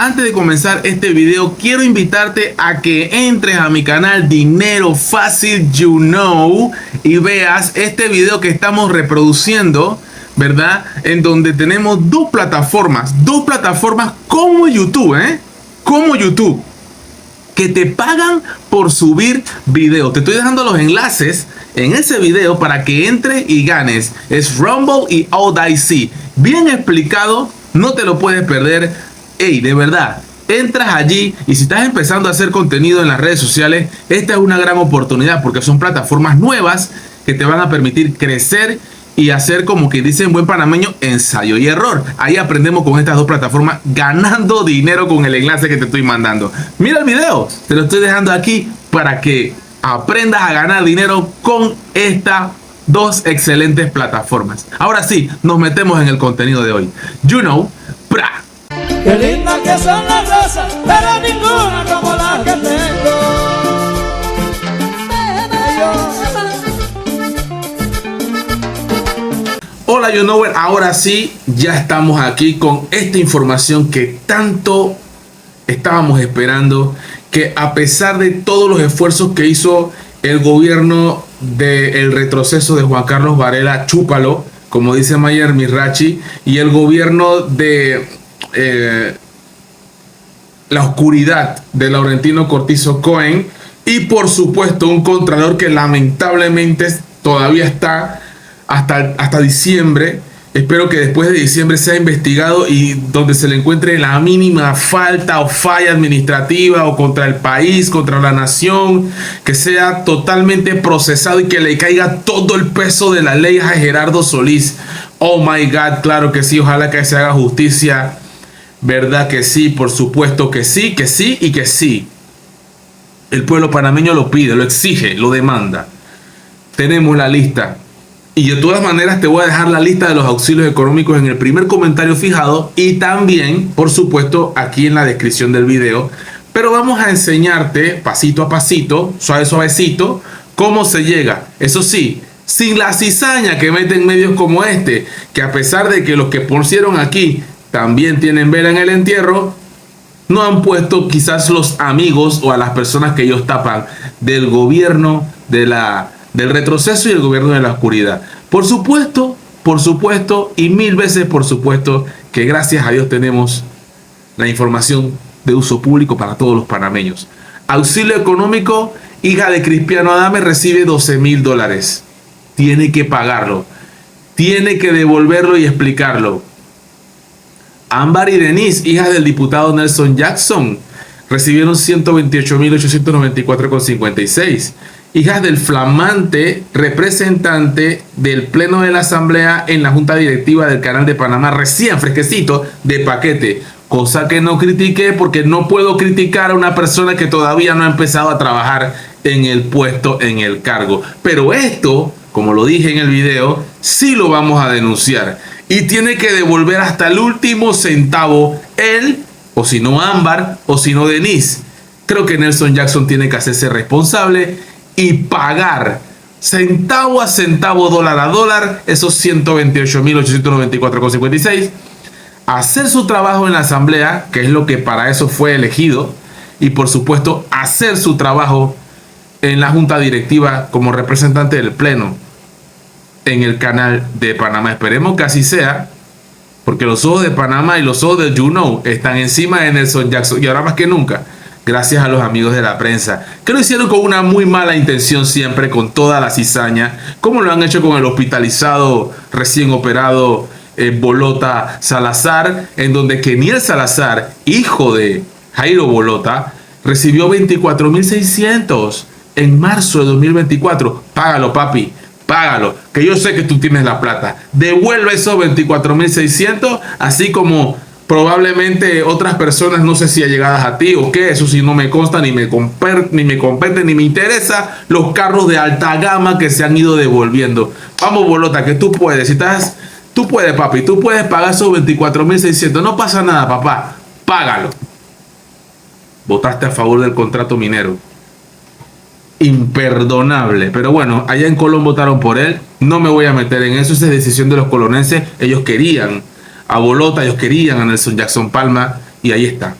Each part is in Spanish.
Antes de comenzar este video, quiero invitarte a que entres a mi canal Dinero Fácil You Know y veas este video que estamos reproduciendo, ¿verdad? En donde tenemos dos plataformas como YouTube, como YouTube, que te pagan por subir videos. Te estoy dejando los enlaces en ese video para que entres y ganes. Es Rumble y Audacy. Bien explicado, no te lo puedes perder. Hey, de verdad, entras allí y si estás empezando a hacer contenido en las redes sociales, esta es una gran oportunidad porque son plataformas nuevas que te van a permitir crecer y hacer, como que dicen buen panameño, ensayo y error. Ahí aprendemos con estas dos plataformas ganando dinero con el enlace que te estoy mandando. Mira el video, te lo estoy dejando aquí para que aprendas a ganar dinero con estas dos excelentes plataformas. Ahora sí, nos metemos en el contenido de hoy. You know, ¡pra! Qué lindas que son las rosas, pero ninguna como las que tengo. Hola You Knower, ahora sí, ya estamos aquí con esta información que tanto estábamos esperando, que a pesar de todos los esfuerzos que hizo el gobierno del retroceso de Juan Carlos Varela, chúpalo, como dice Mayer Mirachi, y el gobierno de la oscuridad de Laurentino Cortizo Cohen, y por supuesto un contralor que lamentablemente todavía está hasta diciembre. Espero que después de diciembre sea investigado y donde se le encuentre la mínima falta o falla administrativa o contra el país, contra la nación, que sea totalmente procesado y que le caiga todo el peso de la ley a Gerardo Solís. Oh my God, claro que sí, ojalá que se haga justicia. ¿Verdad que sí? Por supuesto que sí y que sí. El pueblo panameño lo pide, lo exige, lo demanda. Tenemos la lista. Y de todas maneras te voy a dejar la lista de los auxilios económicos en el primer comentario fijado y también, por supuesto, aquí en la descripción del video. Pero vamos a enseñarte pasito a pasito, suavecito, cómo se llega. Eso sí, sin la cizaña que meten medios como este, que a pesar de que los que pusieron aquí también tienen vela en el entierro, no han puesto quizás los amigos o a las personas que ellos tapan del gobierno del retroceso y el gobierno de la oscuridad. Por supuesto, y mil veces por supuesto, que gracias a Dios tenemos la información de uso público para todos los panameños. Auxilio económico, hija de Cristiano Adame recibe $12,000. Tiene que pagarlo. Tiene que devolverlo y explicarlo. Ámbar y Denise, hijas del diputado Nelson Jackson, recibieron 128.894,56. Hijas del flamante representante del Pleno de la Asamblea en la Junta Directiva del Canal de Panamá, recién fresquecito de paquete. Cosa que no critiqué porque no puedo criticar a una persona que todavía no ha empezado a trabajar en el puesto, en el cargo. Pero esto, como lo dije en el video, sí lo vamos a denunciar. Y tiene que devolver hasta el último centavo él, o si no Ámbar, o si no Denise. Creo que Nelson Jackson tiene que hacerse responsable y pagar centavo a centavo, dólar a dólar, esos 128.894,56. Hacer su trabajo en la asamblea, que es lo que para eso fue elegido. Y por supuesto, hacer su trabajo en la junta directiva como representante del pleno en el canal de Panamá. Esperemos que así sea, porque los ojos de Panamá y los ojos de You Know están encima de Nelson Jackson, y ahora más que nunca, gracias a los amigos de la prensa, que lo hicieron con una muy mala intención siempre, con toda la cizaña, como lo han hecho con el hospitalizado recién operado Bolota Salazar, en donde Keniel Salazar, hijo de Jairo Bolota, recibió 24.600 en marzo de 2024. Págalo, papi, págalo, que yo sé que tú tienes la plata. Devuelve esos 24.600, así como probablemente otras personas, no sé si allegadas a ti o qué, eso sí no me consta, ni me compete, ni me interesa, los carros de alta gama que se han ido devolviendo. Vamos, Bolota, que tú puedes, tú puedes, papi, tú puedes pagar esos 24.600, no pasa nada, papá, págalo. Votaste a favor del contrato minero. Imperdonable, pero bueno, allá en Colón votaron por él, no me voy a meter en eso, esa es decisión de los colonenses. Ellos querían a Bolota, ellos querían a Nelson Jackson Palma, y ahí está.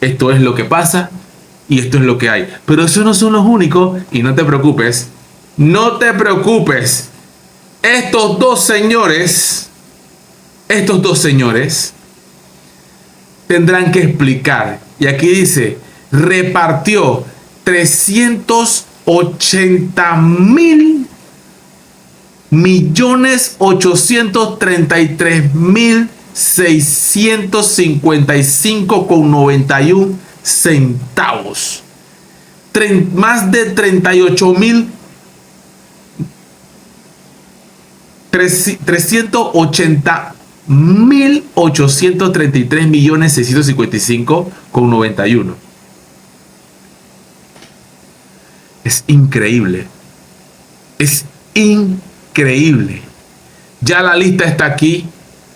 Esto es lo que pasa y esto es lo que hay. Pero esos no son los únicos y no te preocupes. No te preocupes. Estos dos señores tendrán que explicar. Y aquí dice, repartió 380.833.655,91 centavos. Más de 380.833.655,91. Es increíble. Es increíble. Ya la lista está aquí.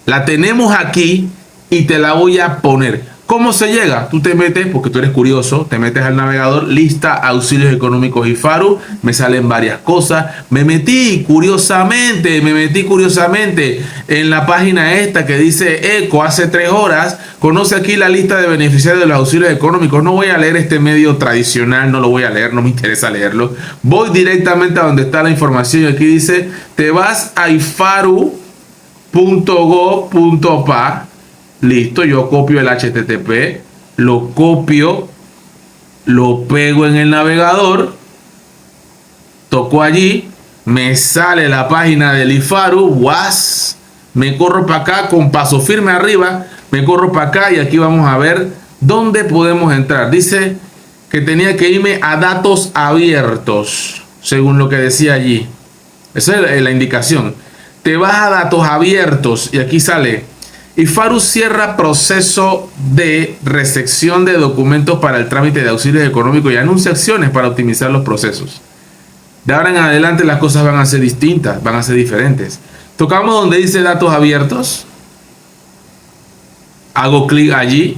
La tenemos aquí y te la voy a poner. ¿Cómo se llega? Tú te metes, porque tú eres curioso, te metes al navegador, lista auxilios económicos IFARU, me salen varias cosas. Me metí curiosamente en la página esta que dice ECO hace 3 horas. Conoce aquí la lista de beneficiarios de los auxilios económicos. No voy a leer este medio tradicional, no lo voy a leer, no me interesa leerlo. Voy directamente a donde está la información y aquí dice, te vas a ifaru.go.pa. Listo, yo copio el HTTP, lo copio, lo pego en el navegador, toco allí, me sale la página del IFARU, me corro para acá con paso firme arriba, me corro para acá y aquí vamos a ver dónde podemos entrar. Dice que tenía que irme a datos abiertos, según lo que decía allí. Esa es la indicación. Te vas a datos abiertos y aquí sale: IFARU cierra proceso de recepción de documentos para el trámite de auxilios económicos y anuncia acciones para optimizar los procesos. De ahora en adelante las cosas van a ser distintas, van a ser diferentes. Tocamos donde dice datos abiertos. Hago clic allí.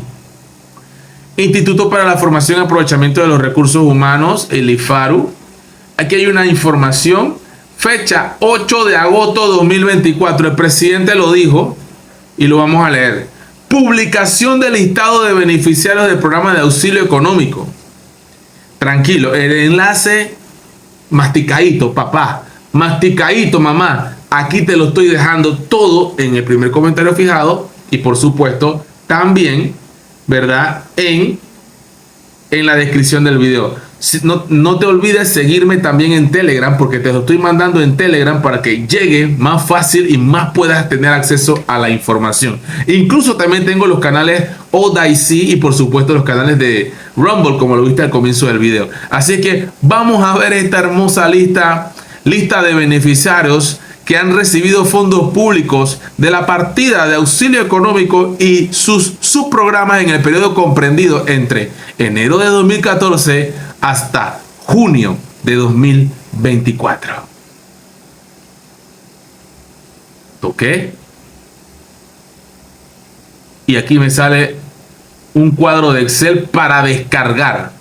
Instituto para la Formación y Aprovechamiento de los Recursos Humanos, el IFARU. Aquí hay una información. Fecha 8 de agosto de 2024. El presidente lo dijo. Y lo vamos a leer. Publicación del listado de beneficiarios del programa de auxilio económico. Tranquilo, el enlace masticadito, papá. Masticadito, mamá. Aquí te lo estoy dejando todo en el primer comentario fijado. Y por supuesto, también, ¿verdad? En la descripción del video. No te olvides seguirme también en Telegram, porque te lo estoy mandando en Telegram para que llegue más fácil y más puedas tener acceso a la información. Incluso también tengo los canales Odysee y por supuesto los canales de Rumble, como lo viste al comienzo del video. Así que vamos a ver esta hermosa lista de beneficiarios que han recibido fondos públicos de la partida de auxilio económico y sus subprogramas en el periodo comprendido entre enero de 2014 hasta junio de 2024. Toqué. Y aquí me sale un cuadro de Excel para descargar.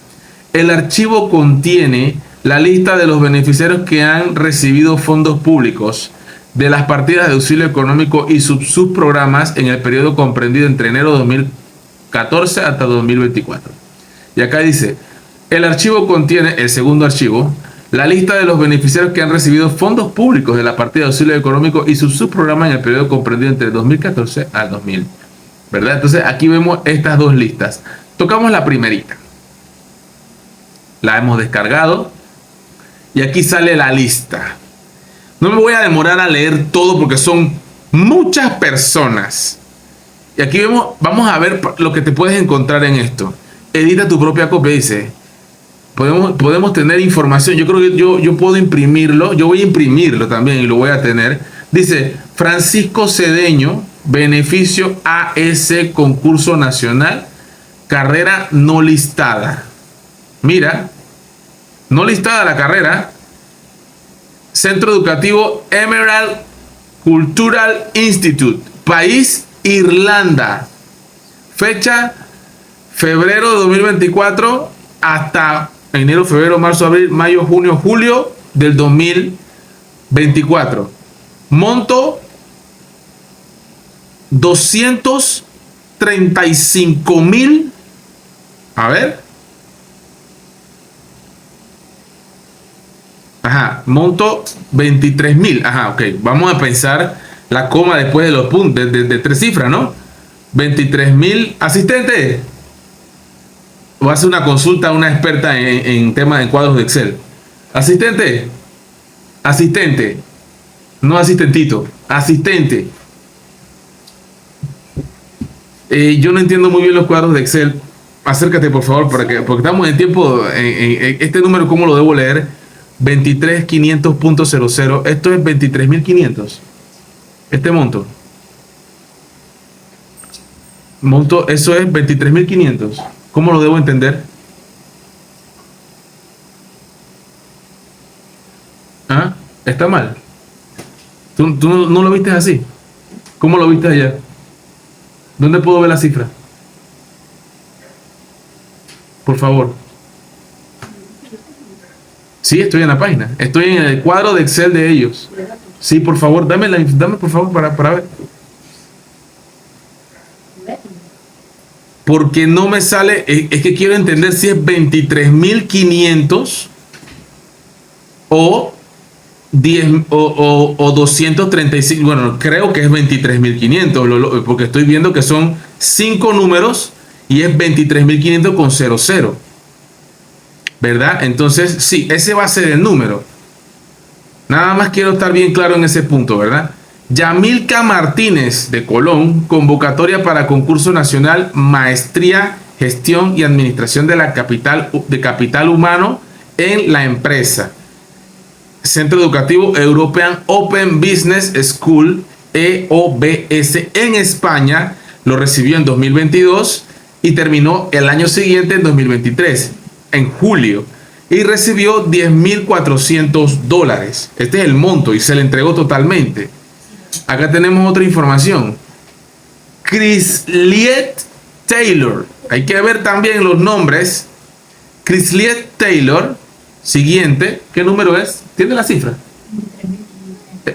El archivo contiene la lista de los beneficiarios que han recibido fondos públicos de las partidas de auxilio económico y sus subprogramas en el periodo comprendido entre enero de 2014 hasta 2024. Y acá dice, el archivo contiene, el segundo archivo, la lista de los beneficiarios que han recibido fondos públicos de la partida de auxilio económico y sus subprogramas en el periodo comprendido entre 2014 al 2000. ¿Verdad? Entonces aquí vemos estas dos listas. Tocamos la primerita. La hemos descargado. Y aquí sale la lista. No me voy a demorar a leer todo porque son muchas personas. Y aquí vamos a ver lo que te puedes encontrar en esto. Edita tu propia copia, dice. Podemos tener información. Yo creo que yo puedo imprimirlo. Yo voy a imprimirlo también y lo voy a tener. Dice, Francisco Cedeño, beneficio AS concurso nacional, carrera no listada. Mira, no listada la carrera. Centro Educativo Emerald Cultural Institute, país Irlanda. Fecha febrero de 2024 hasta enero, febrero, marzo, abril, mayo, junio, julio del 2024. Monto 235.000 A ver. Ajá, monto 23.000. Ajá, ok. Vamos a pensar la coma después de los puntos, de 3 cifras, ¿no? 23.000. Asistente. Voy a hacer una consulta a una experta en temas de cuadros de Excel. Asistente. Asistente. No asistentito. Asistente. Yo no entiendo muy bien los cuadros de Excel. Acércate, por favor, porque estamos en tiempo. Este número, ¿cómo lo debo leer? 23.500.00. Esto es 23.500. Este monto. Monto, eso es 23.500. ¿Cómo lo debo entender? ¿Ah? ¿Está mal? ¿Tú no lo viste así? ¿Cómo lo viste allá? ¿Dónde puedo ver la cifra? Por favor. Sí, estoy en la página. Estoy en el cuadro de Excel de ellos. Sí, por favor, dame por favor para ver. Porque no me sale, es que quiero entender si es 23.500 o 235. Bueno, creo que es 23.500, porque estoy viendo que son 5 números y es 23.500 con 00. ¿Verdad? Entonces, sí, ese va a ser el número. Nada más quiero estar bien claro en ese punto, ¿verdad? Yamilka Martínez de Colón, convocatoria para concurso nacional Maestría, Gestión y Administración de Capital Humano en la empresa. Centro Educativo European Open Business School, EOBS, en España. Lo recibió en 2022 y terminó el año siguiente, en 2023, en julio. Y recibió $10.400. Este es el monto y se le entregó totalmente. Acá tenemos otra información. Chrisliet Taylor. Hay que ver también los nombres. Chrisliet Taylor. Siguiente. ¿Qué número es? ¿Tiene la cifra?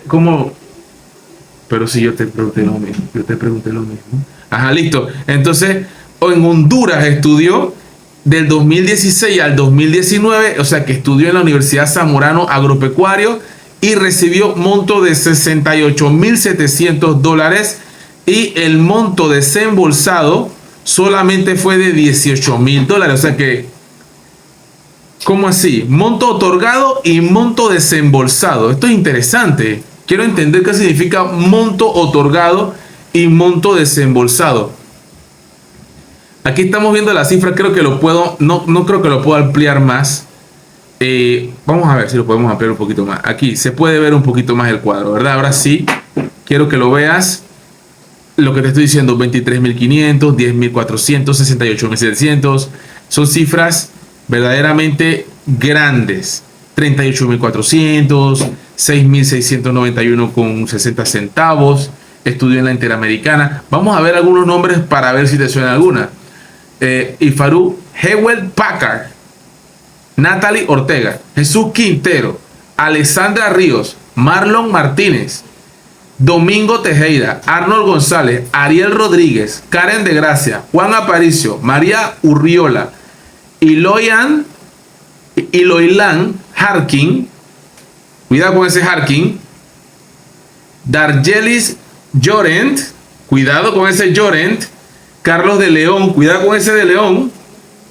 ¿Cómo? Pero si yo te pregunté lo mismo. Ajá, listo. Entonces, en Honduras estudió del 2016 al 2019. O sea, que estudió en la Universidad Zamorano Agropecuario. Y recibió monto de $68.700 y el monto desembolsado solamente fue de $18.000. O sea que, ¿cómo así? Monto otorgado y monto desembolsado. Esto es interesante. Quiero entender qué significa monto otorgado y monto desembolsado. Aquí estamos viendo la cifra. Creo que lo puedo, no creo que lo puedo ampliar más. Vamos a ver si lo podemos ampliar un poquito más. Aquí se puede ver un poquito más el cuadro, ¿verdad? Ahora sí, quiero que lo veas. Lo que te estoy diciendo, 23.500, 10.400, 68.700. Son cifras verdaderamente grandes. 38.400, 6.691 con 60 centavos. Estudió en la Interamericana. Vamos a ver algunos nombres para ver si te suena alguna. Ifaru Hewell Packard, Natalie Ortega, Jesús Quintero, Alessandra Ríos, Marlon Martínez, Domingo Tejeda, Arnold González, Ariel Rodríguez, Karen de Gracia, Juan Aparicio, María Urriola, Iloilan Harkin, cuidado con ese Harkin, Dargelis Llorent, cuidado con ese Llorent, Carlos de León, cuidado con ese de León,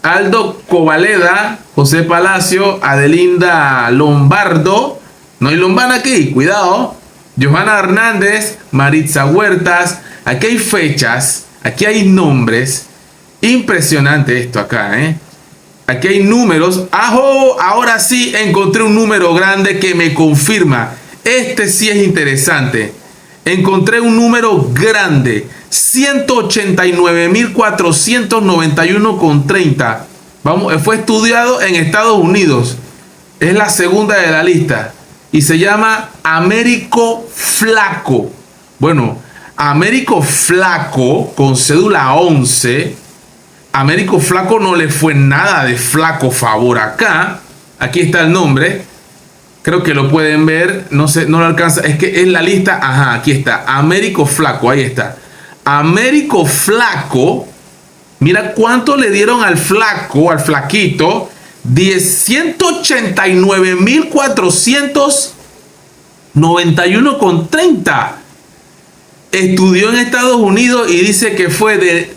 Aldo Covaleda, José Palacio, Adelinda Lombardo, no hay lombana aquí, cuidado, Johanna Hernández, Maritza Huertas. Aquí hay fechas, aquí hay nombres. Impresionante esto acá, ¿eh? Aquí hay números. ¡Ajo! Ahora sí encontré un número grande que me confirma. Este sí es interesante. Encontré un número grande. 189.491,30. Vamos, fue estudiado en Estados Unidos. Es la segunda de la lista. Y se llama Américo Flaco. Bueno, Américo Flaco con cédula 11. Américo Flaco no le fue nada de flaco favor acá. Aquí está el nombre. Creo que lo pueden ver. No sé, no lo alcanza. Es que es la lista. Ajá, aquí está. Américo Flaco, ahí está. Américo Flaco Mira cuánto le dieron al flaco, al flaquito. 189.491,30. Estudió en Estados Unidos y dice que fue de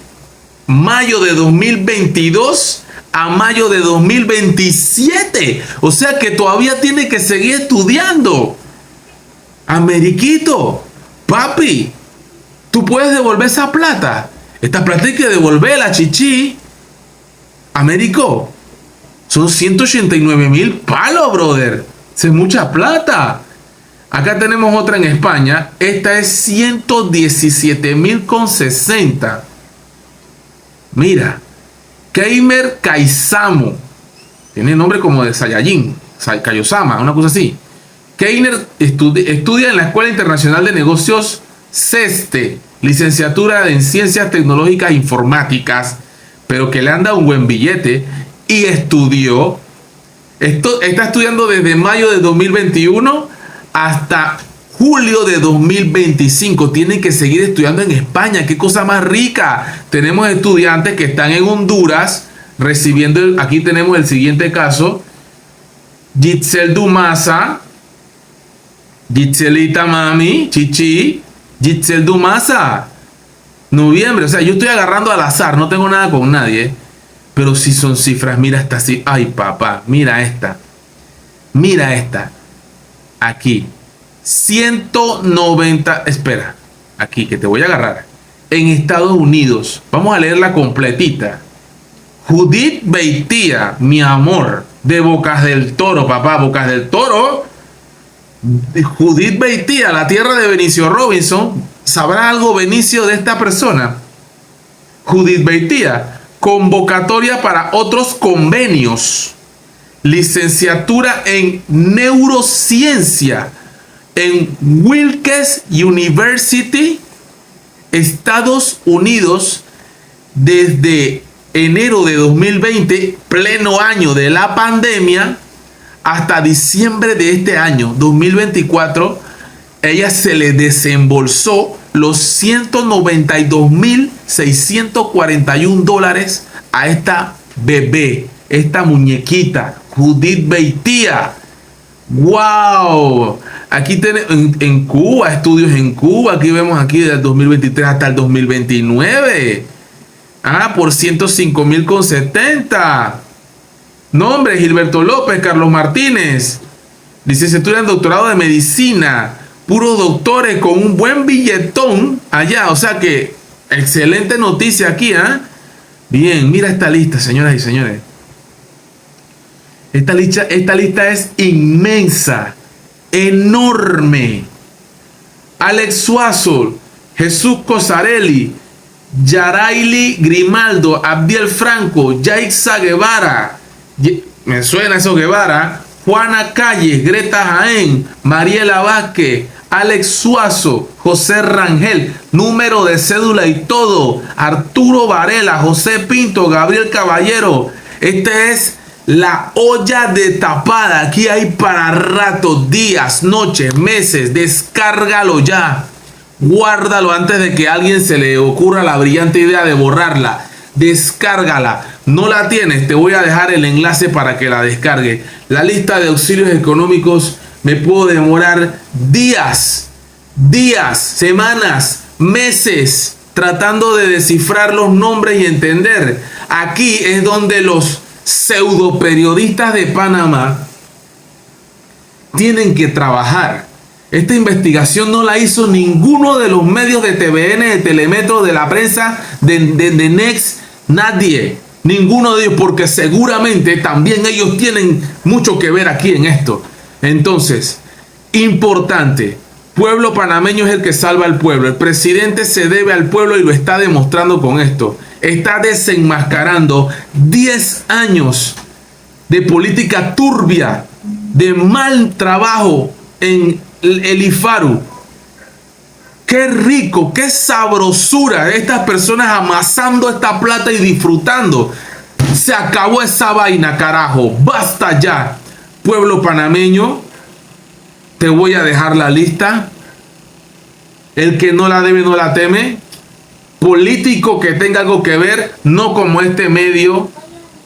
mayo de 2022 a mayo de 2027. O sea que todavía tiene que seguir estudiando. Ameriquito, papi, tú puedes devolver esa plata. Esta plata hay que devolverla, chichi. Américo, son 189,000 palos, brother. Esa es mucha plata. Acá tenemos otra en España. Esta es 117,000,60. Mira, Keimer Kaisamo. Tiene nombre como de Saiyajin, Kaiosama, una cosa así. Keiner estudia en la Escuela Internacional de Negocios CESTE, licenciatura en Ciencias Tecnológicas e Informáticas, pero que le han dado un buen billete y estudió. Está estudiando desde mayo de 2021 hasta julio de 2025. Tienen que seguir estudiando en España. Qué cosa más rica. Tenemos estudiantes que están en Honduras recibiendo. Aquí tenemos el siguiente caso. Giselle Dumasa. Giselita mami, chichi. Giselle Dumasa. Noviembre. O sea, yo estoy agarrando al azar. No tengo nada con nadie. Pero si son cifras. Mira esta. Ay, papá. Mira esta. Mira esta. Aquí. 190. Espera. Aquí, que te voy a agarrar. En Estados Unidos. Vamos a leerla completita. Judith Beitía, mi amor. De Bocas del Toro, papá. Bocas del Toro. Judith Beitía, la tierra de Benicio Robinson. ¿Sabrá algo, Benicio, de esta persona? Judith Beitía. Convocatoria para otros convenios. Licenciatura en neurociencia en Wilkes University, Estados Unidos, desde enero de 2020, pleno año de la pandemia, hasta diciembre de este año, 2024, ella se le desembolsó los $192,641 a esta bebé, esta muñequita, Judith Beitía. ¡Wow! Aquí tenemos en Cuba, estudios en Cuba. Aquí vemos aquí del 2023 hasta el 2029. Por 105,000,70. Nombre: Gilberto López, Carlos Martínez. Licenciatura en doctorado de medicina. Puros doctores con un buen billetón allá. O sea que, excelente noticia aquí, Bien, mira esta lista, señoras y señores. Esta lista es inmensa, enorme. Alex Suazo, Jesús Cosarelli, Yaraili Grimaldo, Abdiel Franco, Yaixa Guevara, me suena eso Guevara, Juana Calles, Greta Jaén, Mariela Vázquez, Alex Suazo, José Rangel, número de cédula y todo, Arturo Varela, José Pinto, Gabriel Caballero. Este es la olla de tapada. Aquí hay para rato, días, noches, meses. Descárgalo ya. Guárdalo antes de que a alguien se le ocurra la brillante idea de borrarla. Descárgala. No la tienes, te voy a dejar el enlace para que la descargue. La lista de auxilios económicos me puedo demorar días, semanas, meses tratando de descifrar los nombres y entender. Aquí es donde los pseudo periodistas de Panamá tienen que trabajar. Esta investigación no la hizo ninguno de los medios de TVN, de Telemetro, de la prensa, de Next, nadie, ninguno de ellos, porque seguramente también ellos tienen mucho que ver aquí en esto. Entonces, importante, pueblo panameño es el que salva al pueblo. El presidente se debe al pueblo y lo está demostrando con esto. Está desenmascarando 10 años de política turbia, de mal trabajo en el IFARU. Qué rico, qué sabrosura estas personas amasando esta plata y disfrutando. Se acabó esa vaina, carajo. Basta ya. Pueblo panameño, te voy a dejar la lista. El que no la debe no la teme. político que tenga algo que ver, no como este medio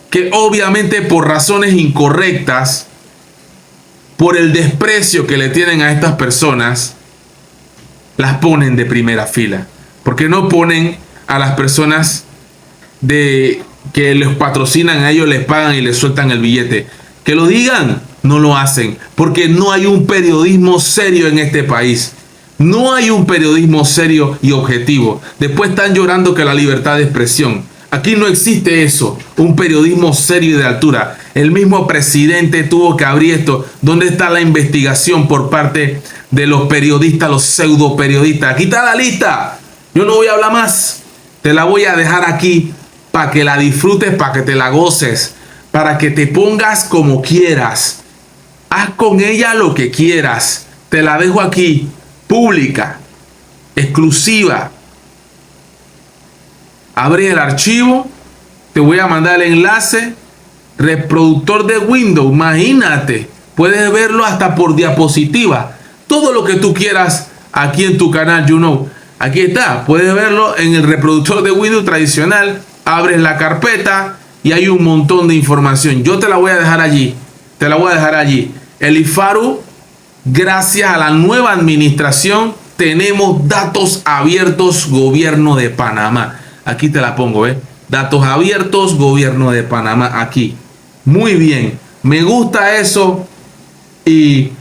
que obviamente por razones incorrectas, por el desprecio que le tienen a estas personas, las ponen de primera fila. Porque no ponen a las personas que los patrocinan a ellos, les pagan y les sueltan el billete. Que lo digan, no lo hacen, porque no hay un periodismo serio en este país. No hay un periodismo serio y objetivo. Después están llorando que la libertad de expresión. Aquí no existe eso, un periodismo serio y de altura. El mismo presidente tuvo que abrir esto. ¿Dónde está la investigación por parte de los periodistas, los pseudo periodistas? Aquí está la lista. Yo no voy a hablar más. Te la voy a dejar aquí para que la disfrutes, para que te la goces, para que te pongas como quieras. Haz con ella lo que quieras. Te la dejo aquí, pública, exclusiva. Abre el archivo, te voy a mandar el enlace, reproductor de Windows, imagínate, puedes verlo hasta por diapositiva, todo lo que tú quieras aquí en tu canal YouKnow. Aquí está, puedes verlo en el reproductor de Windows tradicional, abres la carpeta y hay un montón de información. Yo te la voy a dejar allí, te la voy a dejar allí. El IFARU, gracias a la nueva administración, tenemos datos abiertos, Gobierno de Panamá. Aquí te la pongo, ¿eh? Datos abiertos, Gobierno de Panamá, aquí. Muy bien, me gusta eso y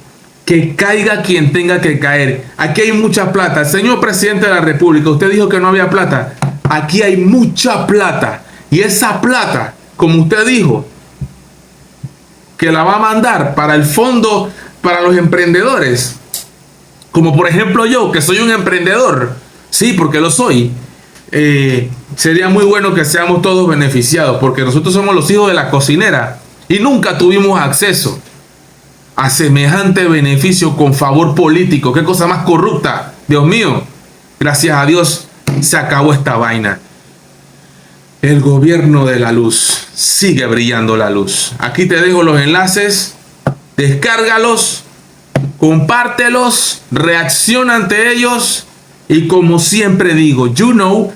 que caiga quien tenga que caer. Aquí hay mucha plata. Señor presidente de la República, usted dijo que no había plata. Aquí hay mucha plata. Y esa plata, como usted dijo, que la va a mandar para el fondo para los emprendedores. Como por ejemplo yo, que soy un emprendedor. Sí, porque lo soy. Sería muy bueno que seamos todos beneficiados, porque nosotros somos los hijos de la cocinera y nunca tuvimos acceso a semejante beneficio con favor político. Qué cosa más corrupta. Dios mío, gracias a Dios se acabó esta vaina. El gobierno de la luz, sigue brillando la luz. Aquí te dejo los enlaces, descárgalos, compártelos, reacciona ante ellos y como siempre digo, YouKnow